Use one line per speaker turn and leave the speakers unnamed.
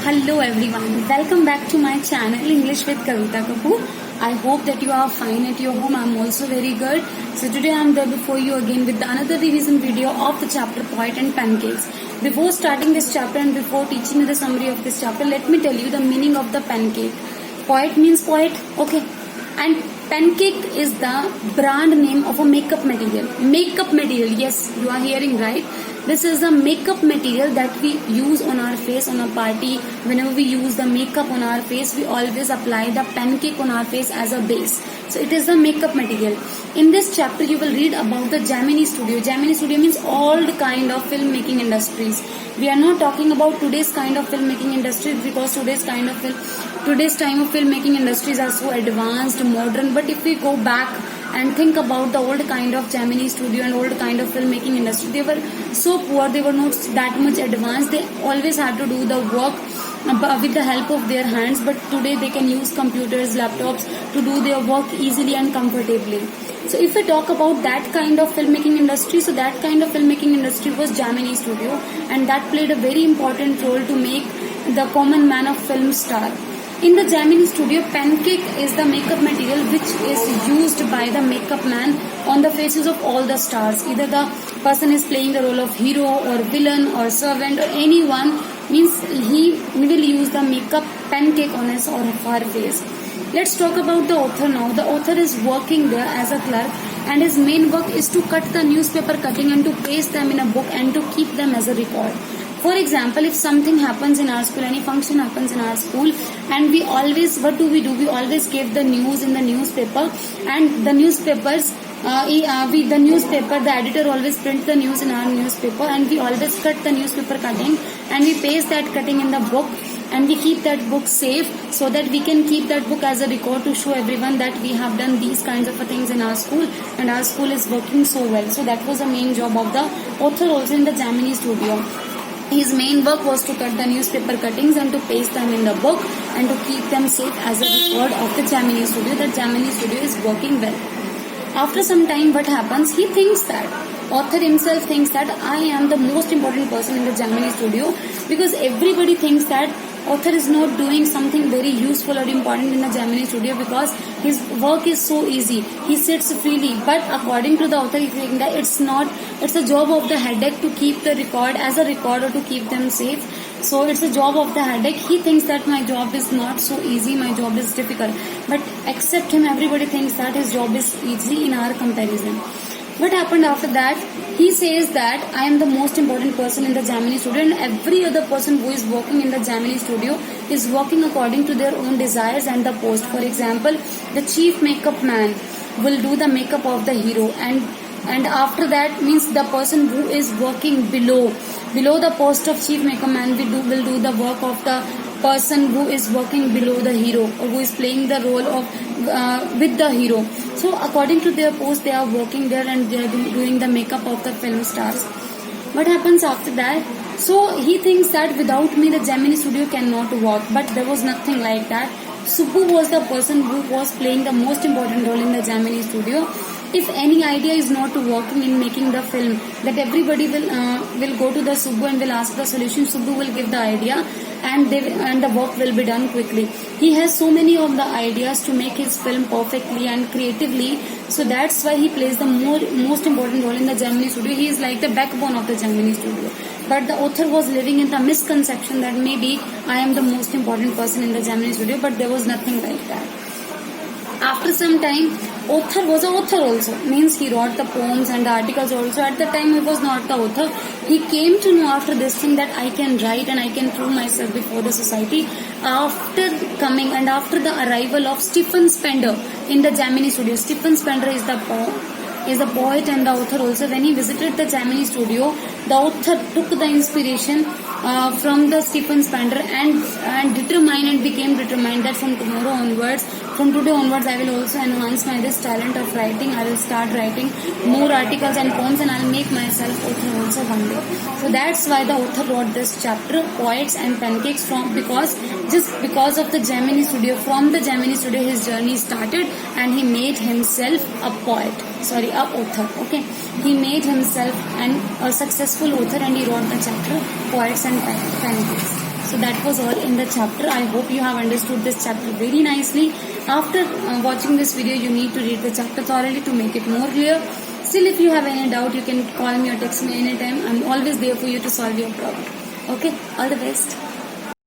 Hello everyone, welcome back to my channel English with Kavita Kapoor. I hope that you are fine at your home. I'm also very good. So today I'm there before you again with another revision video of the chapter Poet and Pancakes. Before starting this chapter and before teaching you the summary of this chapter, let me tell you the meaning of the pancake. Poet means poet, okay, and pancake is the brand name of a makeup material. Makeup material, yes, you are hearing right. This is a makeup material that we use on our face on a party. Whenever we use the makeup on our face, we always apply the pancake on our face as a base. So it is a makeup material. In this chapter, you will read about the Gemini Studio. Gemini Studio means all the kind of filmmaking industries. We are not talking about today's kind of filmmaking industries because today's time of filmmaking industries are so advanced, modern. But if we go back and think about the old kind of Gemini Studio and old kind of filmmaking industry, they were so poor, they were not that much advanced. They always had to do the work with the help of their hands, but today they can use computers, laptops to do their work easily and comfortably. So if we talk about that kind of filmmaking industry, so that kind of filmmaking industry was Gemini Studio, and that played a very important role to make the common man of film star. In the Gemini Studio, pancake is the makeup material which is used by the makeup man on the faces of all the stars. Either the person is playing the role of hero or villain or servant or anyone, means he will use the makeup pancake on his or her face. Let's talk about the author now. The author is working there as a clerk, and his main work is to cut the newspaper cutting and to paste them in a book and to keep them as a record. For example, if something happens in our school, any function happens in our school, and we always, what do? We always give the news in the newspaper, and the newspapers, the editor always prints the news in our newspaper, and we always cut the newspaper cutting, and we paste that cutting in the book, and we keep that book safe so that we can keep that book as a record to show everyone that we have done these kinds of things in our school, and our school is working so well. So that was the main job of the author also in the Gemini Studio. His main work was to cut the newspaper cuttings and to paste them in the book and to keep them safe as a record of the Gemini Studio, that Gemini Studio is working well. After some time, what happens? He thinks that, author himself thinks that I am the most important person in the Gemini Studio, because everybody thinks that author is not doing something very useful or important in the Gemini Studio because his work is so easy. He sits freely. But according to the author, he thinks that it's a job of the headache to keep the record as a record or to keep them safe. So it's a job of the headache. He thinks that my job is not so easy, my job is difficult. But except him, everybody thinks that his job is easy in our comparison. What happened after that? He says that I am the most important person in the Gemini Studio, and every other person who is working in the Gemini Studio is working according to their own desires and the post. For example, the chief makeup man will do the makeup of the hero, and after that means the person who is working below the post of chief makeup man will do the work of the person who is working below the hero or who is playing the role of with the hero. So according to their post, they are working there and they are doing the makeup of the film stars. What happens after that? So he thinks that without me the Gemini Studio cannot work, but there was nothing like that. Subbu was the person who was playing the most important role in the Gemini Studio. If any idea is not working in making the film, that everybody will go to the Subbu and will ask the solution. Subbu will give the idea, and the work will be done quickly. He has so many of the ideas to make his film perfectly and creatively. So that's why he plays the most important role in the Gemini Studio. He is like the backbone of the Gemini Studio. But the author was living in the misconception that maybe I am the most important person in the Gemini Studio, but there was nothing like that. After some time, author was an author also, means he wrote the poems and the articles also. At the time he was not the author. He came to know after this thing that I can write and I can prove myself before the society after coming and after the arrival of Stephen Spender in the Gemini Studio. Stephen Spender is the poet and the author also. When he visited the Gemini Studio, the author took the inspiration from the Stephen Spender and determined and became determined that from today onwards, I will also enhance this talent of writing. I will start writing more articles and poems, and I'll make myself author also one day. So that's why the author wrote this chapter, Poets and Pancakes, because of the Gemini Studio. From the Gemini Studio, his journey started, and he made himself a author. Okay, he made himself a successful author, and he wrote the chapter Poets and Pancakes. So that was all in the chapter. I hope you have understood this chapter very nicely. After watching this video, you need to read the chapter thoroughly to make it more clear. Still, if you have any doubt, you can call me or text me anytime. I'm always there for you to solve your problem. Okay, all the best.